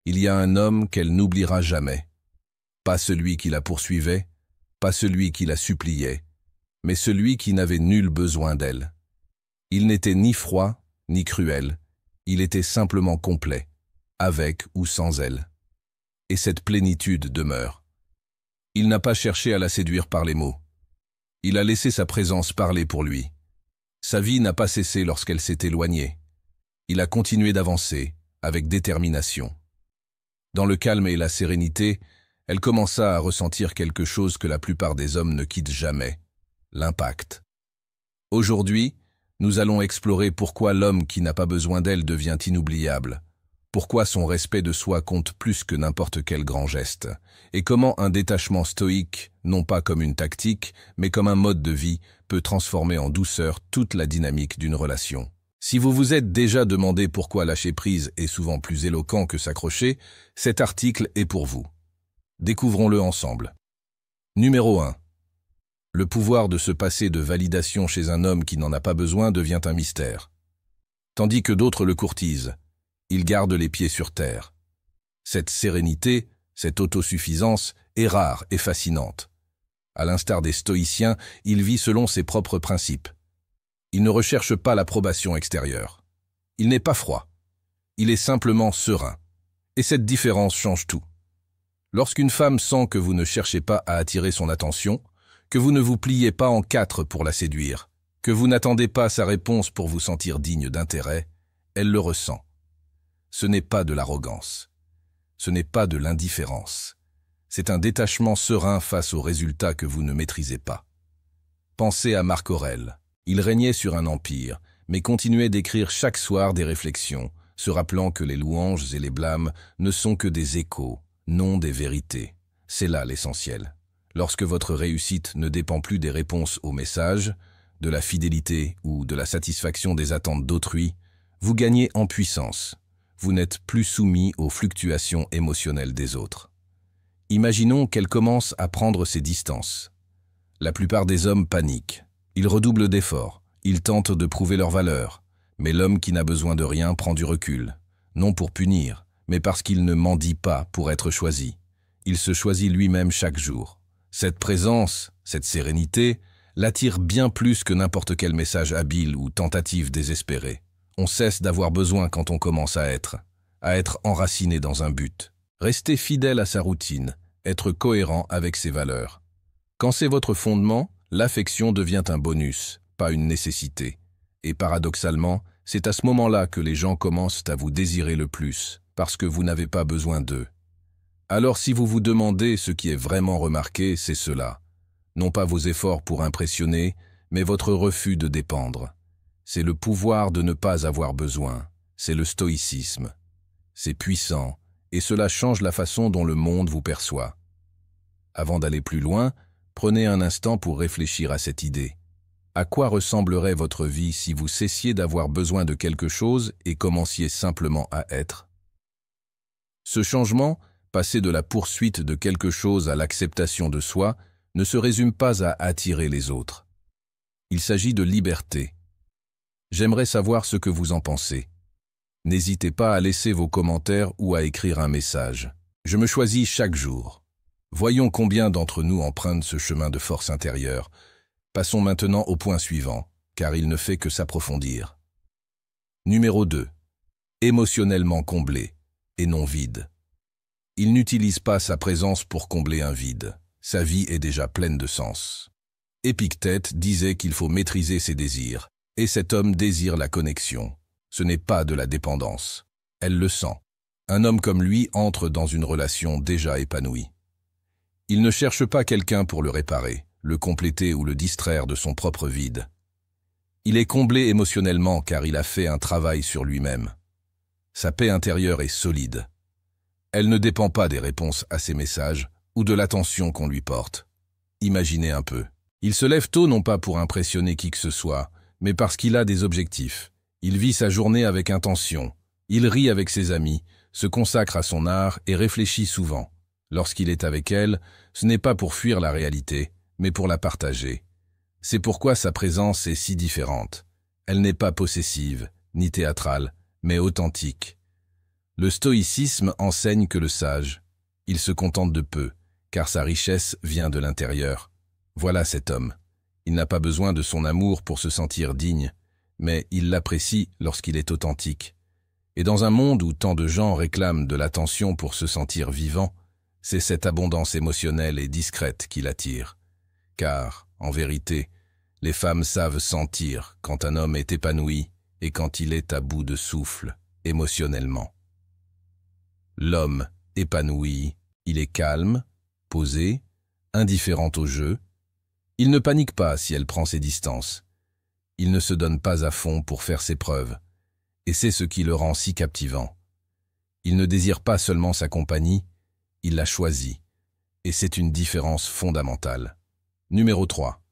il y a un homme qu'elle n'oubliera jamais. Pas celui qui la poursuivait, pas celui qui la suppliait, mais celui qui n'avait nul besoin d'elle. Il n'était ni froid, ni cruel, il était simplement complet, avec ou sans elle. Et cette plénitude demeure. Il n'a pas cherché à la séduire par les mots. Il a laissé sa présence parler pour lui. Sa vie n'a pas cessé lorsqu'elle s'est éloignée. Il a continué d'avancer, avec détermination. Dans le calme et la sérénité, elle commença à ressentir quelque chose que la plupart des hommes ne quittent jamais, l'impact. Aujourd'hui, nous allons explorer pourquoi l'homme qui n'a pas besoin d'elle devient inoubliable, pourquoi son respect de soi compte plus que n'importe quel grand geste, et comment un détachement stoïque, non pas comme une tactique, mais comme un mode de vie, peut transformer en douceur toute la dynamique d'une relation. Si vous vous êtes déjà demandé pourquoi lâcher prise est souvent plus éloquent que s'accrocher, cet article est pour vous. Découvrons-le ensemble. Numéro 1. Le pouvoir de se passer de validation chez un homme qui n'en a pas besoin devient un mystère. Tandis que d'autres le courtisent, il garde les pieds sur terre. Cette sérénité, cette autosuffisance est rare et fascinante. À l'instar des stoïciens, il vit selon ses propres principes. Il ne recherche pas l'approbation extérieure. Il n'est pas froid. Il est simplement serein. Et cette différence change tout. Lorsqu'une femme sent que vous ne cherchez pas à attirer son attention, que vous ne vous pliez pas en quatre pour la séduire, que vous n'attendez pas sa réponse pour vous sentir digne d'intérêt, elle le ressent. Ce n'est pas de l'arrogance. Ce n'est pas de l'indifférence. C'est un détachement serein face aux résultats que vous ne maîtrisez pas. Pensez à Marc Aurèle. Il régnait sur un empire, mais continuait d'écrire chaque soir des réflexions, se rappelant que les louanges et les blâmes ne sont que des échos, non des vérités. C'est là l'essentiel. Lorsque votre réussite ne dépend plus des réponses aux messages, de la fidélité ou de la satisfaction des attentes d'autrui, vous gagnez en puissance. Vous n'êtes plus soumis aux fluctuations émotionnelles des autres. Imaginons qu'elle commence à prendre ses distances. La plupart des hommes paniquent. Ils redoublent d'efforts, ils tentent de prouver leur valeur, mais l'homme qui n'a besoin de rien prend du recul, non pour punir, mais parce qu'il ne mendie pas pour être choisi. Il se choisit lui-même chaque jour. Cette présence, cette sérénité, l'attire bien plus que n'importe quel message habile ou tentative désespérée. On cesse d'avoir besoin quand on commence à être enraciné dans un but. Rester fidèle à sa routine, être cohérent avec ses valeurs. Quand c'est votre fondement, l'affection devient un bonus, pas une nécessité. Et paradoxalement, c'est à ce moment-là que les gens commencent à vous désirer le plus, parce que vous n'avez pas besoin d'eux. Alors si vous vous demandez ce qui est vraiment remarqué, c'est cela. Non pas vos efforts pour impressionner, mais votre refus de dépendre. C'est le pouvoir de ne pas avoir besoin. C'est le stoïcisme. C'est puissant, et cela change la façon dont le monde vous perçoit. Avant d'aller plus loin, prenez un instant pour réfléchir à cette idée. À quoi ressemblerait votre vie si vous cessiez d'avoir besoin de quelque chose et commenciez simplement à être? Ce changement, passer de la poursuite de quelque chose à l'acceptation de soi, ne se résume pas à attirer les autres. Il s'agit de liberté. J'aimerais savoir ce que vous en pensez. N'hésitez pas à laisser vos commentaires ou à écrire un message. Je me choisis chaque jour. Voyons combien d'entre nous empruntent ce chemin de force intérieure. Passons maintenant au point suivant, car il ne fait que s'approfondir. Numéro 2. Émotionnellement comblé, et non vide. Il n'utilise pas sa présence pour combler un vide. Sa vie est déjà pleine de sens. Épictète disait qu'il faut maîtriser ses désirs, et cet homme désire la connexion. Ce n'est pas de la dépendance. Elle le sent. Un homme comme lui entre dans une relation déjà épanouie. Il ne cherche pas quelqu'un pour le réparer, le compléter ou le distraire de son propre vide. Il est comblé émotionnellement car il a fait un travail sur lui-même. Sa paix intérieure est solide. Elle ne dépend pas des réponses à ses messages ou de l'attention qu'on lui porte. Imaginez un peu. Il se lève tôt non pas pour impressionner qui que ce soit, mais parce qu'il a des objectifs. Il vit sa journée avec intention. Il rit avec ses amis, se consacre à son art et réfléchit souvent. Lorsqu'il est avec elle, ce n'est pas pour fuir la réalité, mais pour la partager. C'est pourquoi sa présence est si différente. Elle n'est pas possessive, ni théâtrale, mais authentique. Le stoïcisme enseigne que le sage, il se contente de peu, car sa richesse vient de l'intérieur. Voilà cet homme. Il n'a pas besoin de son amour pour se sentir digne, mais il l'apprécie lorsqu'il est authentique. Et dans un monde où tant de gens réclament de l'attention pour se sentir vivant, c'est cette abondance émotionnelle et discrète qui l'attire. Car, en vérité, les femmes savent sentir quand un homme est épanoui et quand il est à bout de souffle, émotionnellement. L'homme épanoui, il est calme, posé, indifférent au jeu. Il ne panique pas si elle prend ses distances. Il ne se donne pas à fond pour faire ses preuves. Et c'est ce qui le rend si captivant. Il ne désire pas seulement sa compagnie, il la choisit. Et c'est une différence fondamentale. Numéro 3.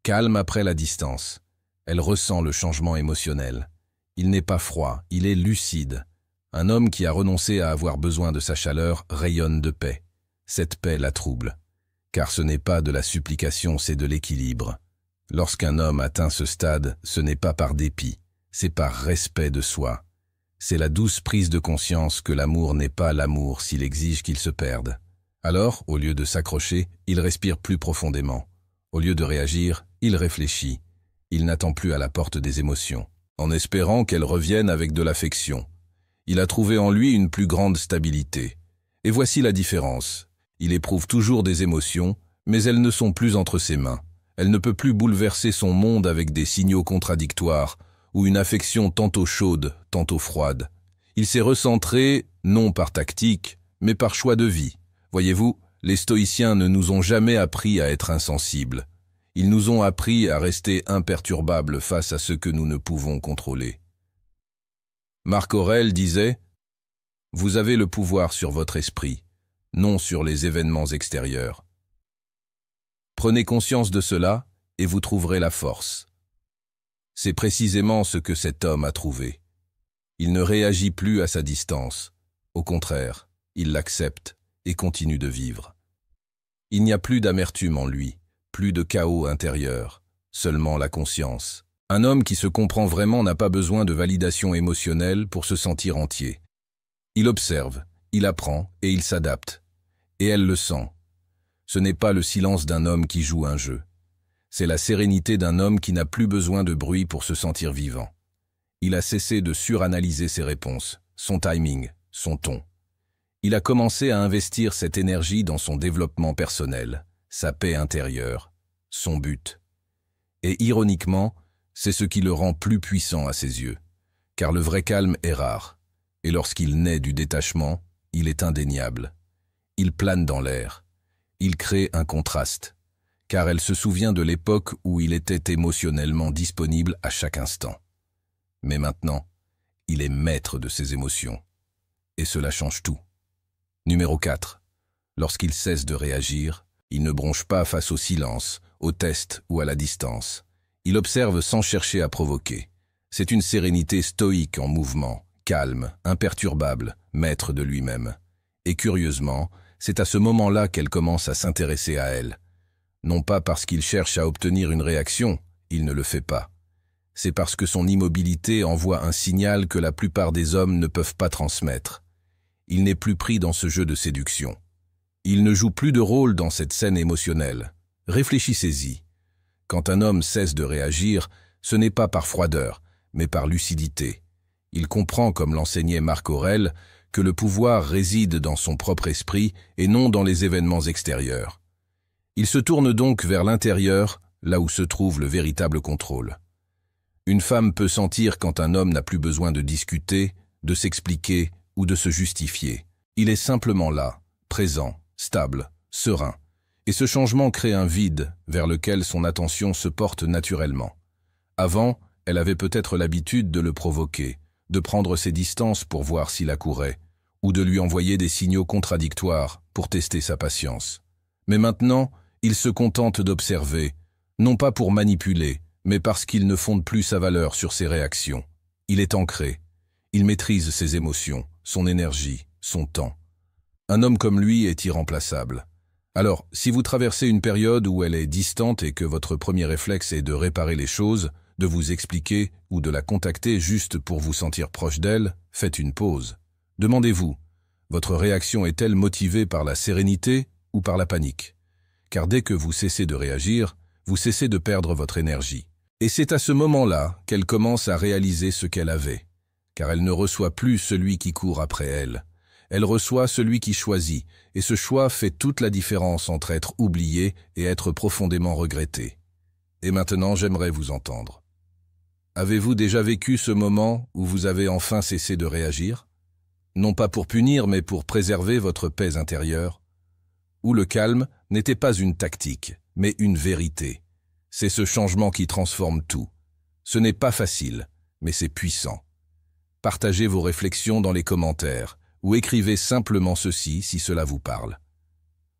Calme après la distance. Elle ressent le changement émotionnel. Il n'est pas froid, il est lucide. Un homme qui a renoncé à avoir besoin de sa chaleur rayonne de paix. Cette paix la trouble. Car ce n'est pas de la supplication, c'est de l'équilibre. Lorsqu'un homme atteint ce stade, ce n'est pas par dépit, c'est par respect de soi. C'est la douce prise de conscience que l'amour n'est pas l'amour s'il exige qu'il se perde. Alors, au lieu de s'accrocher, il respire plus profondément. Au lieu de réagir, il réfléchit. Il n'attend plus à la porte des émotions, en espérant qu'elles reviennent avec de l'affection. Il a trouvé en lui une plus grande stabilité. Et voici la différence. Il éprouve toujours des émotions, mais elles ne sont plus entre ses mains. Elle ne peut plus bouleverser son monde avec des signaux contradictoires, ou une affection tantôt chaude, tantôt froide. Il s'est recentré, non par tactique, mais par choix de vie. Voyez-vous, les stoïciens ne nous ont jamais appris à être insensibles. Ils nous ont appris à rester imperturbables face à ce que nous ne pouvons contrôler. Marc Aurèle disait « Vous avez le pouvoir sur votre esprit, non sur les événements extérieurs. Prenez conscience de cela et vous trouverez la force. » C'est précisément ce que cet homme a trouvé. Il ne réagit plus à sa distance. Au contraire, il l'accepte et continue de vivre. Il n'y a plus d'amertume en lui, plus de chaos intérieur, seulement la conscience. Un homme qui se comprend vraiment n'a pas besoin de validation émotionnelle pour se sentir entier. Il observe, il apprend et il s'adapte. Et elle le sent. Ce n'est pas le silence d'un homme qui joue un jeu. C'est la sérénité d'un homme qui n'a plus besoin de bruit pour se sentir vivant. Il a cessé de suranalyser ses réponses, son timing, son ton. Il a commencé à investir cette énergie dans son développement personnel, sa paix intérieure, son but. Et ironiquement, c'est ce qui le rend plus puissant à ses yeux, car le vrai calme est rare, et lorsqu'il naît du détachement, il est indéniable. Il plane dans l'air, il crée un contraste, car elle se souvient de l'époque où il était émotionnellement disponible à chaque instant. Mais maintenant, il est maître de ses émotions, et cela change tout. Numéro 4. Lorsqu'il cesse de réagir, il ne bronche pas face au silence, au test ou à la distance. Il observe sans chercher à provoquer. C'est une sérénité stoïque en mouvement, calme, imperturbable, maître de lui-même. Et curieusement, c'est à ce moment-là qu'elle commence à s'intéresser à elle. Non pas parce qu'il cherche à obtenir une réaction, il ne le fait pas. C'est parce que son immobilité envoie un signal que la plupart des hommes ne peuvent pas transmettre. Il n'est plus pris dans ce jeu de séduction. Il ne joue plus de rôle dans cette scène émotionnelle. Réfléchissez-y. Quand un homme cesse de réagir, ce n'est pas par froideur, mais par lucidité. Il comprend, comme l'enseignait Marc Aurèle, que le pouvoir réside dans son propre esprit et non dans les événements extérieurs. Il se tourne donc vers l'intérieur, là où se trouve le véritable contrôle. Une femme peut sentir quand un homme n'a plus besoin de discuter, de s'expliquer ou de se justifier. Il est simplement là, présent, stable, serein. Et ce changement crée un vide vers lequel son attention se porte naturellement. Avant, elle avait peut-être l'habitude de le provoquer, de prendre ses distances pour voir s'il accourait, ou de lui envoyer des signaux contradictoires pour tester sa patience. Mais maintenant, il se contente d'observer, non pas pour manipuler, mais parce qu'il ne fonde plus sa valeur sur ses réactions. Il est ancré. Il maîtrise ses émotions, son énergie, son temps. Un homme comme lui est irremplaçable. Alors, si vous traversez une période où elle est distante et que votre premier réflexe est de réparer les choses, de vous expliquer ou de la contacter juste pour vous sentir proche d'elle, faites une pause. Demandez-vous, votre réaction est-elle motivée par la sérénité ou par la panique? Car dès que vous cessez de réagir, vous cessez de perdre votre énergie. Et c'est à ce moment-là qu'elle commence à réaliser ce qu'elle avait, car elle ne reçoit plus celui qui court après elle. Elle reçoit celui qui choisit, et ce choix fait toute la différence entre être oublié et être profondément regretté. Et maintenant, j'aimerais vous entendre. Avez-vous déjà vécu ce moment où vous avez enfin cessé de réagir? Non pas pour punir, mais pour préserver votre paix intérieure, où le calme n'était pas une tactique, mais une vérité. C'est ce changement qui transforme tout. Ce n'est pas facile, mais c'est puissant. Partagez vos réflexions dans les commentaires, ou écrivez simplement ceci si cela vous parle.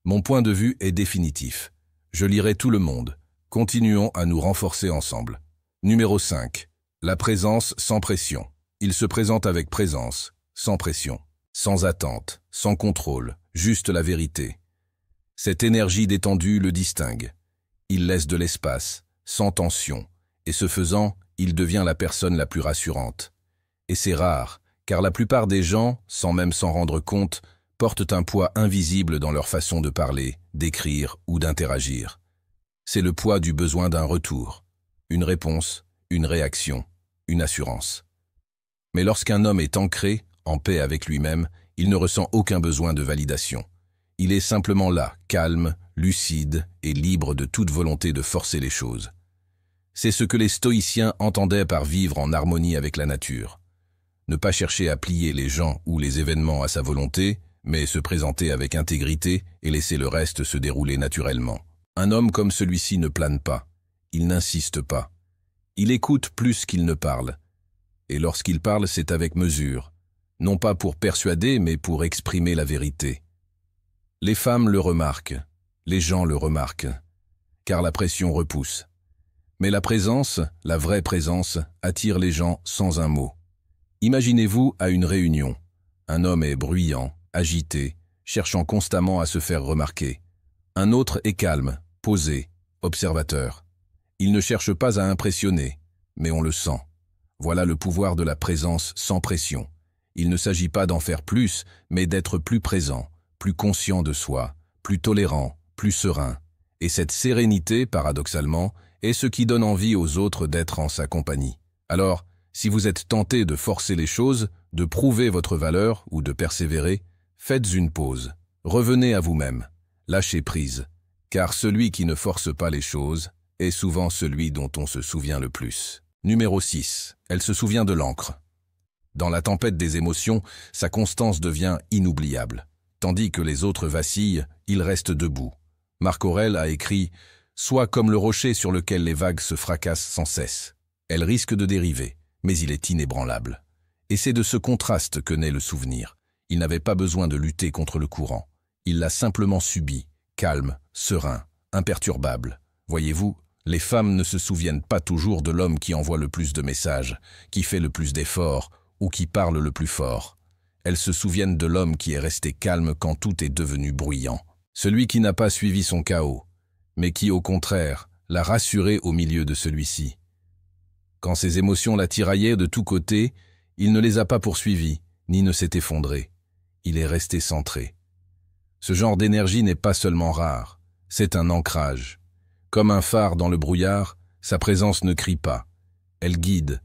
Mon point de vue est définitif. Je lirai tout le monde. Continuons à nous renforcer ensemble. Numéro 5. La présence sans pression. Il se présente avec présence, sans pression, sans attente, sans contrôle, juste la vérité. Cette énergie détendue le distingue. Il laisse de l'espace, sans tension, et ce faisant, il devient la personne la plus rassurante. Et c'est rare, car la plupart des gens, sans même s'en rendre compte, portent un poids invisible dans leur façon de parler, d'écrire ou d'interagir. C'est le poids du besoin d'un retour, une réponse, une réaction, une assurance. Mais lorsqu'un homme est ancré, en paix avec lui-même, il ne ressent aucun besoin de validation. Il est simplement là, calme, lucide et libre de toute volonté de forcer les choses. C'est ce que les stoïciens entendaient par vivre en harmonie avec la nature. Ne pas chercher à plier les gens ou les événements à sa volonté, mais se présenter avec intégrité et laisser le reste se dérouler naturellement. Un homme comme celui-ci ne plane pas, il n'insiste pas. Il écoute plus qu'il ne parle. Et lorsqu'il parle, c'est avec mesure, non pas pour persuader, mais pour exprimer la vérité. Les femmes le remarquent, les gens le remarquent, car la pression repousse. Mais la présence, la vraie présence, attire les gens sans un mot. Imaginez-vous à une réunion. Un homme est bruyant, agité, cherchant constamment à se faire remarquer. Un autre est calme, posé, observateur. Il ne cherche pas à impressionner, mais on le sent. Voilà le pouvoir de la présence sans pression. Il ne s'agit pas d'en faire plus, mais d'être plus présent, plus conscient de soi, plus tolérant, plus serein. Et cette sérénité, paradoxalement, est ce qui donne envie aux autres d'être en sa compagnie. Alors, si vous êtes tenté de forcer les choses, de prouver votre valeur ou de persévérer, faites une pause. Revenez à vous-même. Lâchez prise. Car celui qui ne force pas les choses est souvent celui dont on se souvient le plus. Numéro 6. Elle se souvient de l'encre. Dans la tempête des émotions, sa constance devient inoubliable. Tandis que les autres vacillent, il reste debout. Marc Aurèle a écrit « Sois comme le rocher sur lequel les vagues se fracassent sans cesse. Elle risque de dériver, mais il est inébranlable. » Et c'est de ce contraste que naît le souvenir. Il n'avait pas besoin de lutter contre le courant. Il l'a simplement subi, calme, serein, imperturbable. Voyez-vous, les femmes ne se souviennent pas toujours de l'homme qui envoie le plus de messages, qui fait le plus d'efforts ou qui parle le plus fort. Elles se souviennent de l'homme qui est resté calme quand tout est devenu bruyant. Celui qui n'a pas suivi son chaos, mais qui, au contraire, l'a rassuré au milieu de celui-ci. Quand ses émotions la tiraillaient de tous côtés, il ne les a pas poursuivies, ni ne s'est effondré. Il est resté centré. Ce genre d'énergie n'est pas seulement rare, c'est un ancrage. Comme un phare dans le brouillard, sa présence ne crie pas. Elle guide.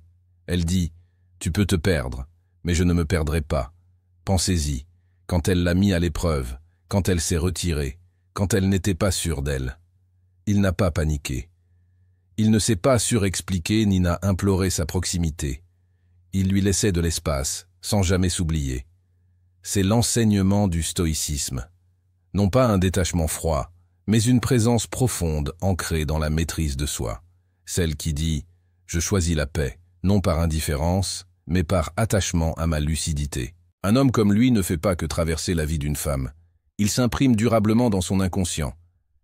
Elle dit « Tu peux te perdre, mais je ne me perdrai pas. » Pensez-y, quand elle l'a mis à l'épreuve, quand elle s'est retirée, quand elle n'était pas sûre d'elle. Il n'a pas paniqué. Il ne s'est pas surexpliqué ni n'a imploré sa proximité. Il lui laissait de l'espace, sans jamais s'oublier. C'est l'enseignement du stoïcisme. Non pas un détachement froid, mais une présence profonde ancrée dans la maîtrise de soi. Celle qui dit « Je choisis la paix, non par indifférence, mais par attachement à ma lucidité ». Un homme comme lui ne fait pas que traverser la vie d'une femme. Il s'imprime durablement dans son inconscient,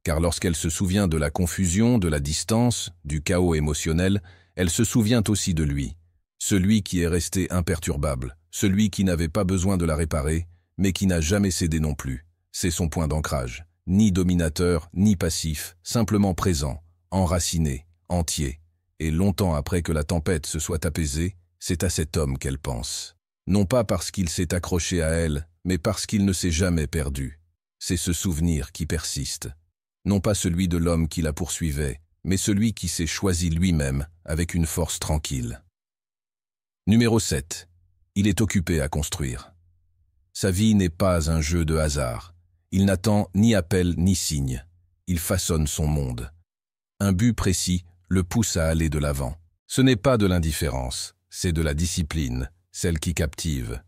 car lorsqu'elle se souvient de la confusion, de la distance, du chaos émotionnel, elle se souvient aussi de lui. Celui qui est resté imperturbable, celui qui n'avait pas besoin de la réparer, mais qui n'a jamais cédé non plus. C'est son point d'ancrage. Ni dominateur, ni passif, simplement présent, enraciné, entier. Et longtemps après que la tempête se soit apaisée, c'est à cet homme qu'elle pense. Non pas parce qu'il s'est accroché à elle, mais parce qu'il ne s'est jamais perdu. C'est ce souvenir qui persiste. Non pas celui de l'homme qui la poursuivait, mais celui qui s'est choisi lui-même avec une force tranquille. Numéro 7. Il est occupé à construire. Sa vie n'est pas un jeu de hasard. Il n'attend ni appel ni signe. Il façonne son monde. Un but précis le pousse à aller de l'avant. Ce n'est pas de l'indifférence, c'est de la discipline, celle qui captive.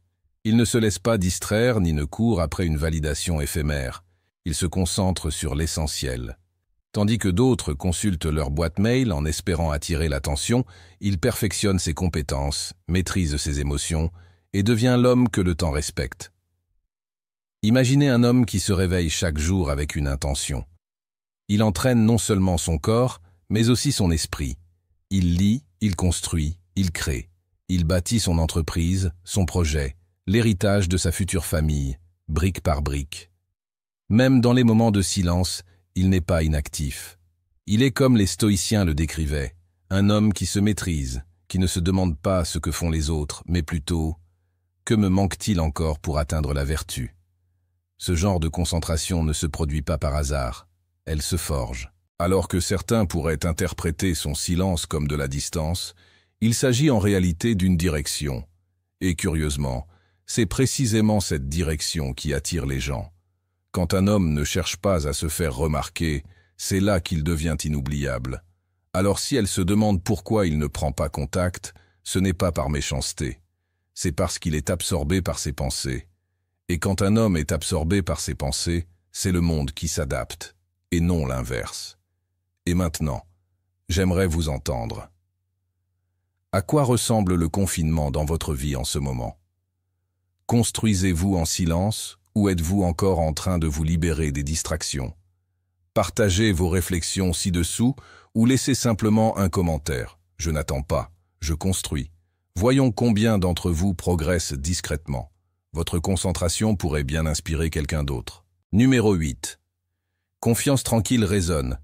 Il ne se laisse pas distraire ni ne court après une validation éphémère. Il se concentre sur l'essentiel. Tandis que d'autres consultent leur boîte mail en espérant attirer l'attention, il perfectionne ses compétences, maîtrise ses émotions et devient l'homme que le temps respecte. Imaginez un homme qui se réveille chaque jour avec une intention. Il entraîne non seulement son corps, mais aussi son esprit. Il lit, il construit, il crée. Il bâtit son entreprise, son projet, l'héritage de sa future famille, brique par brique. Même dans les moments de silence, il n'est pas inactif. Il est comme les stoïciens le décrivaient, un homme qui se maîtrise, qui ne se demande pas ce que font les autres, mais plutôt « que me manque-t-il encore pour atteindre la vertu ?» Ce genre de concentration ne se produit pas par hasard, elle se forge. Alors que certains pourraient interpréter son silence comme de la distance, il s'agit en réalité d'une direction. Et curieusement, c'est précisément cette direction qui attire les gens. Quand un homme ne cherche pas à se faire remarquer, c'est là qu'il devient inoubliable. Alors si elle se demande pourquoi il ne prend pas contact, ce n'est pas par méchanceté. C'est parce qu'il est absorbé par ses pensées. Et quand un homme est absorbé par ses pensées, c'est le monde qui s'adapte, et non l'inverse. Et maintenant, j'aimerais vous entendre. À quoi ressemble le confinement dans votre vie en ce moment? Construisez-vous en silence ou êtes-vous encore en train de vous libérer des distractions? Partagez vos réflexions ci-dessous ou laissez simplement un commentaire. Je n'attends pas, je construis. Voyons combien d'entre vous progressent discrètement. Votre concentration pourrait bien inspirer quelqu'un d'autre. Numéro 8. Confiance tranquille résonne.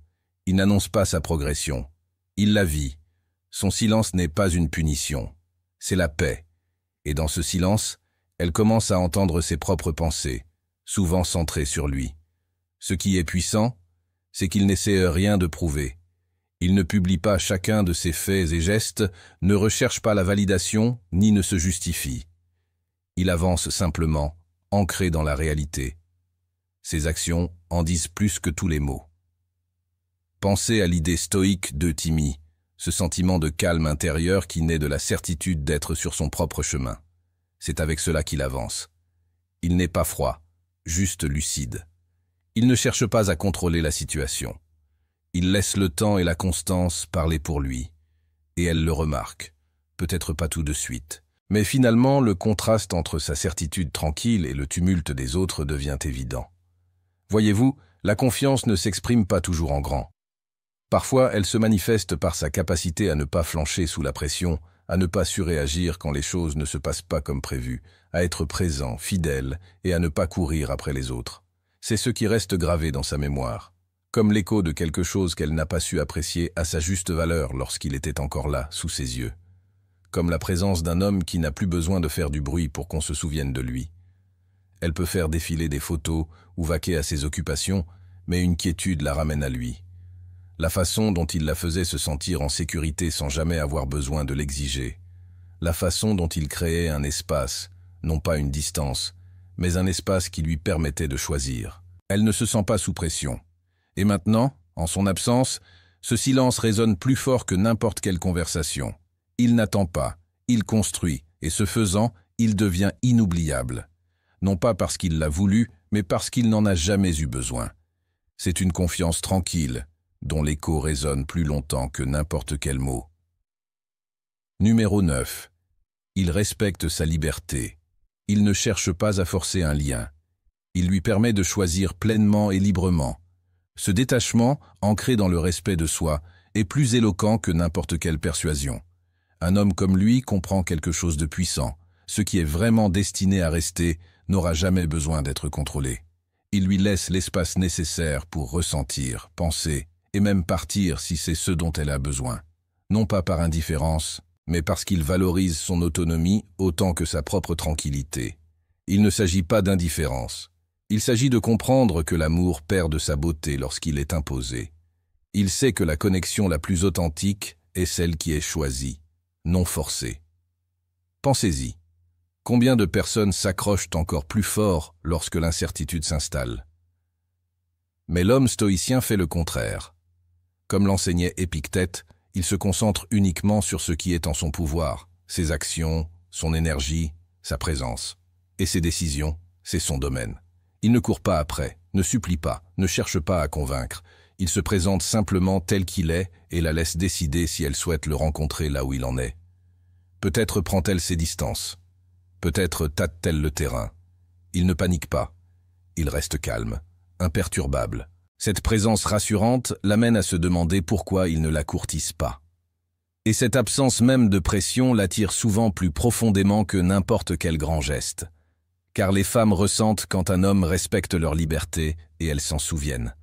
Il n'annonce pas sa progression. Il la vit. Son silence n'est pas une punition. C'est la paix. Et dans ce silence, elle commence à entendre ses propres pensées, souvent centrées sur lui. Ce qui est puissant, c'est qu'il n'essaie rien de prouver. Il ne publie pas chacun de ses faits et gestes, ne recherche pas la validation, ni ne se justifie. Il avance simplement, ancré dans la réalité. Ses actions en disent plus que tous les mots. Pensez à l'idée stoïque d'Euthymie, ce sentiment de calme intérieur qui naît de la certitude d'être sur son propre chemin. C'est avec cela qu'il avance. Il n'est pas froid, juste lucide. Il ne cherche pas à contrôler la situation. Il laisse le temps et la constance parler pour lui. Et elle le remarque, peut-être pas tout de suite. Mais finalement, le contraste entre sa certitude tranquille et le tumulte des autres devient évident. Voyez-vous, la confiance ne s'exprime pas toujours en grand. Parfois, elle se manifeste par sa capacité à ne pas flancher sous la pression, à ne pas surréagir quand les choses ne se passent pas comme prévu, à être présent, fidèle et à ne pas courir après les autres. C'est ce qui reste gravé dans sa mémoire, comme l'écho de quelque chose qu'elle n'a pas su apprécier à sa juste valeur lorsqu'il était encore là, sous ses yeux. Comme la présence d'un homme qui n'a plus besoin de faire du bruit pour qu'on se souvienne de lui. Elle peut faire défiler des photos ou vaquer à ses occupations, mais une quiétude la ramène à lui. La façon dont il la faisait se sentir en sécurité sans jamais avoir besoin de l'exiger. La façon dont il créait un espace, non pas une distance, mais un espace qui lui permettait de choisir. Elle ne se sent pas sous pression. Et maintenant, en son absence, ce silence résonne plus fort que n'importe quelle conversation. Il n'attend pas, il construit, et ce faisant, il devient inoubliable. Non pas parce qu'il l'a voulu, mais parce qu'il n'en a jamais eu besoin. C'est une confiance tranquille, dont l'écho résonne plus longtemps que n'importe quel mot. Numéro 9. Il respecte sa liberté. Il ne cherche pas à forcer un lien. Il lui permet de choisir pleinement et librement. Ce détachement, ancré dans le respect de soi, est plus éloquent que n'importe quelle persuasion. Un homme comme lui comprend quelque chose de puissant. Ce qui est vraiment destiné à rester n'aura jamais besoin d'être contrôlé. Il lui laisse l'espace nécessaire pour ressentir, penser, et même partir si c'est ce dont elle a besoin. Non pas par indifférence, mais parce qu'il valorise son autonomie autant que sa propre tranquillité. Il ne s'agit pas d'indifférence. Il s'agit de comprendre que l'amour perd de sa beauté lorsqu'il est imposé. Il sait que la connexion la plus authentique est celle qui est choisie, non forcée. Pensez-y. Combien de personnes s'accrochent encore plus fort lorsque l'incertitude s'installe? Mais l'homme stoïcien fait le contraire. Comme l'enseignait Épictète, il se concentre uniquement sur ce qui est en son pouvoir, ses actions, son énergie, sa présence. Et ses décisions, c'est son domaine. Il ne court pas après, ne supplie pas, ne cherche pas à convaincre. Il se présente simplement tel qu'il est et la laisse décider si elle souhaite le rencontrer là où il en est. Peut-être prend-elle ses distances. Peut-être tâte-t-elle le terrain. Il ne panique pas. Il reste calme, imperturbable. Cette présence rassurante l'amène à se demander pourquoi il ne la courtise pas. Et cette absence même de pression l'attire souvent plus profondément que n'importe quel grand geste. Car les femmes ressentent quand un homme respecte leur liberté et elles s'en souviennent.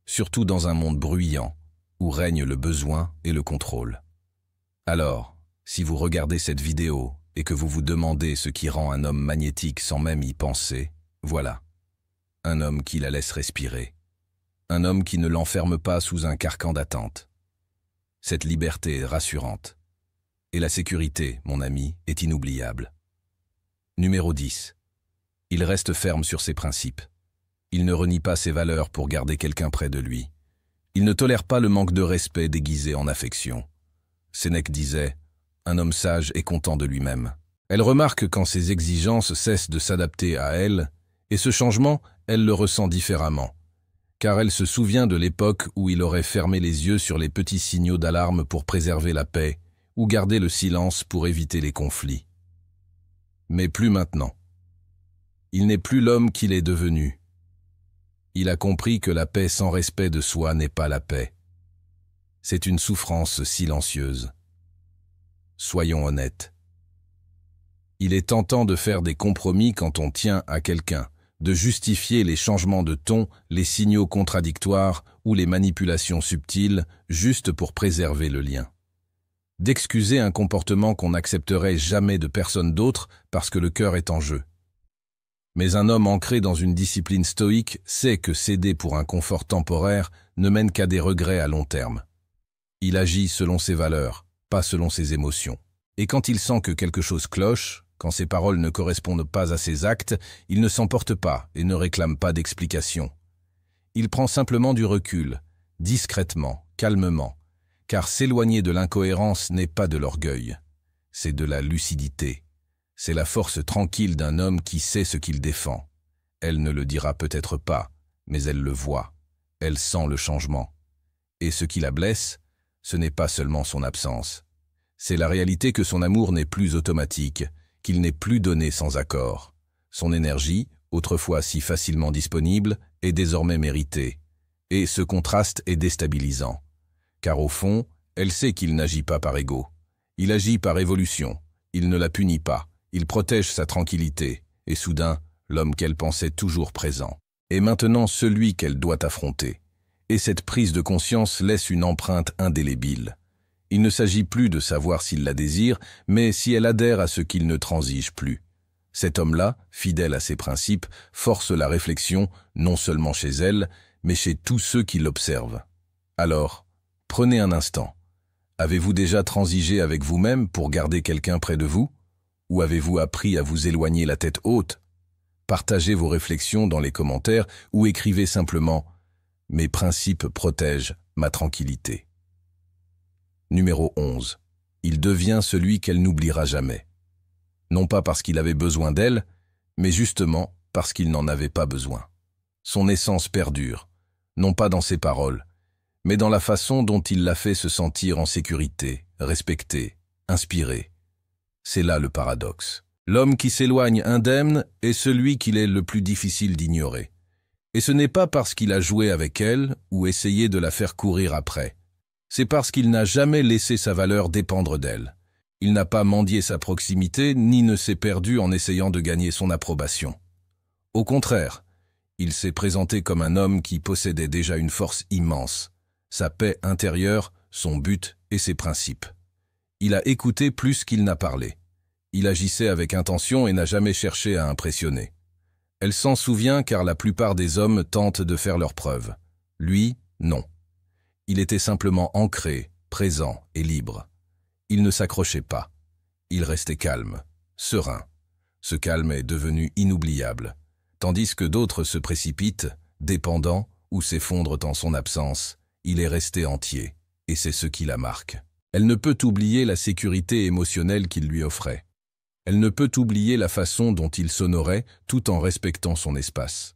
Surtout dans un monde bruyant, où règne le besoin et le contrôle. Alors, si vous regardez cette vidéo et que vous vous demandez ce qui rend un homme magnétique sans même y penser, voilà. Un homme qui la laisse respirer. Un homme qui ne l'enferme pas sous un carcan d'attente. Cette liberté est rassurante. Et la sécurité, mon ami, est inoubliable. Numéro 10. Il reste ferme sur ses principes. Il ne renie pas ses valeurs pour garder quelqu'un près de lui. Il ne tolère pas le manque de respect déguisé en affection. Sénèque disait « Un homme sage est content de lui-même ». Elle remarque quand ses exigences cessent de s'adapter à elle, et ce changement, elle le ressent différemment. Car elle se souvient de l'époque où il aurait fermé les yeux sur les petits signaux d'alarme pour préserver la paix, ou garder le silence pour éviter les conflits. Mais plus maintenant. Il n'est plus l'homme qu'il est devenu. Il a compris que la paix sans respect de soi n'est pas la paix. C'est une souffrance silencieuse. Soyons honnêtes. Il est tentant de faire des compromis quand on tient à quelqu'un, de justifier les changements de ton, les signaux contradictoires ou les manipulations subtiles juste pour préserver le lien. D'excuser un comportement qu'on n'accepterait jamais de personne d'autre parce que le cœur est en jeu. Mais un homme ancré dans une discipline stoïque sait que céder pour un confort temporaire ne mène qu'à des regrets à long terme. Il agit selon ses valeurs, pas selon ses émotions. Et quand il sent que quelque chose cloche, quand ses paroles ne correspondent pas à ses actes, il ne s'emporte pas et ne réclame pas d'explication. Il prend simplement du recul, discrètement, calmement, car s'éloigner de l'incohérence n'est pas de l'orgueil, c'est de la lucidité. C'est la force tranquille d'un homme qui sait ce qu'il défend. Elle ne le dira peut-être pas, mais elle le voit. Elle sent le changement. Et ce qui la blesse, ce n'est pas seulement son absence. C'est la réalité que son amour n'est plus automatique, qu'il n'est plus donné sans accord. Son énergie, autrefois si facilement disponible, est désormais méritée. Et ce contraste est déstabilisant. Car au fond, elle sait qu'il n'agit pas par ego. Il agit par évolution. Il ne la punit pas. Il protège sa tranquillité, et soudain, l'homme qu'elle pensait toujours présent est maintenant celui qu'elle doit affronter. Et cette prise de conscience laisse une empreinte indélébile. Il ne s'agit plus de savoir s'il la désire, mais si elle adhère à ce qu'il ne transige plus. Cet homme-là, fidèle à ses principes, force la réflexion, non seulement chez elle, mais chez tous ceux qui l'observent. Alors, prenez un instant. Avez-vous déjà transigé avec vous-même pour garder quelqu'un près de vous? Ou avez-vous appris à vous éloigner la tête haute? Partagez vos réflexions dans les commentaires ou écrivez simplement « Mes principes protègent ma tranquillité ». Numéro 11. Il devient celui qu'elle n'oubliera jamais. Non pas parce qu'il avait besoin d'elle, mais justement parce qu'il n'en avait pas besoin. Son essence perdure, non pas dans ses paroles, mais dans la façon dont il l'a fait se sentir en sécurité, respecté, inspiré. C'est là le paradoxe. L'homme qui s'éloigne indemne est celui qu'il est le plus difficile d'ignorer. Et ce n'est pas parce qu'il a joué avec elle ou essayé de la faire courir après. C'est parce qu'il n'a jamais laissé sa valeur dépendre d'elle. Il n'a pas mendié sa proximité ni ne s'est perdu en essayant de gagner son approbation. Au contraire, il s'est présenté comme un homme qui possédait déjà une force immense, sa paix intérieure, son but et ses principes. Il a écouté plus qu'il n'a parlé. Il agissait avec intention et n'a jamais cherché à impressionner. Elle s'en souvient car la plupart des hommes tentent de faire leurs preuves. Lui, non. Il était simplement ancré, présent et libre. Il ne s'accrochait pas. Il restait calme, serein. Ce calme est devenu inoubliable, tandis que d'autres se précipitent, dépendants ou s'effondrent en son absence. Il est resté entier, et c'est ce qui la marque. Elle ne peut oublier la sécurité émotionnelle qu'il lui offrait. Elle ne peut oublier la façon dont il s'honorait tout en respectant son espace.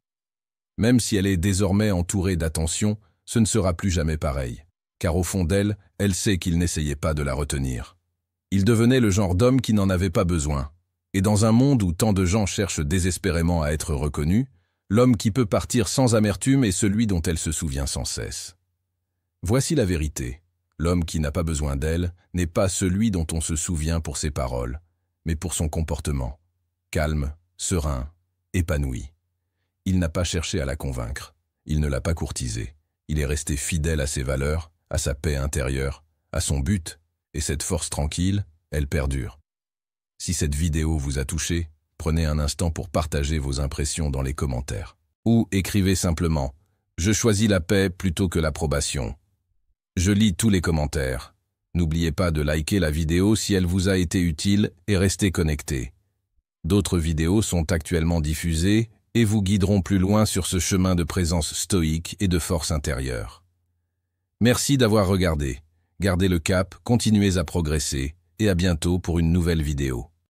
Même si elle est désormais entourée d'attention, ce ne sera plus jamais pareil, car au fond d'elle, elle sait qu'il n'essayait pas de la retenir. Il devenait le genre d'homme qui n'en avait pas besoin. Et dans un monde où tant de gens cherchent désespérément à être reconnus, l'homme qui peut partir sans amertume est celui dont elle se souvient sans cesse. Voici la vérité. L'homme qui n'a pas besoin d'elle n'est pas celui dont on se souvient pour ses paroles, mais pour son comportement. Calme, serein, épanoui. Il n'a pas cherché à la convaincre. Il ne l'a pas courtisée. Il est resté fidèle à ses valeurs, à sa paix intérieure, à son but, et cette force tranquille, elle perdure. Si cette vidéo vous a touché, prenez un instant pour partager vos impressions dans les commentaires. Ou écrivez simplement « Je choisis la paix plutôt que l'approbation ». Je lis tous les commentaires. N'oubliez pas de liker la vidéo si elle vous a été utile et restez connectés. D'autres vidéos sont actuellement diffusées et vous guideront plus loin sur ce chemin de présence stoïque et de force intérieure. Merci d'avoir regardé. Gardez le cap, continuez à progresser et à bientôt pour une nouvelle vidéo.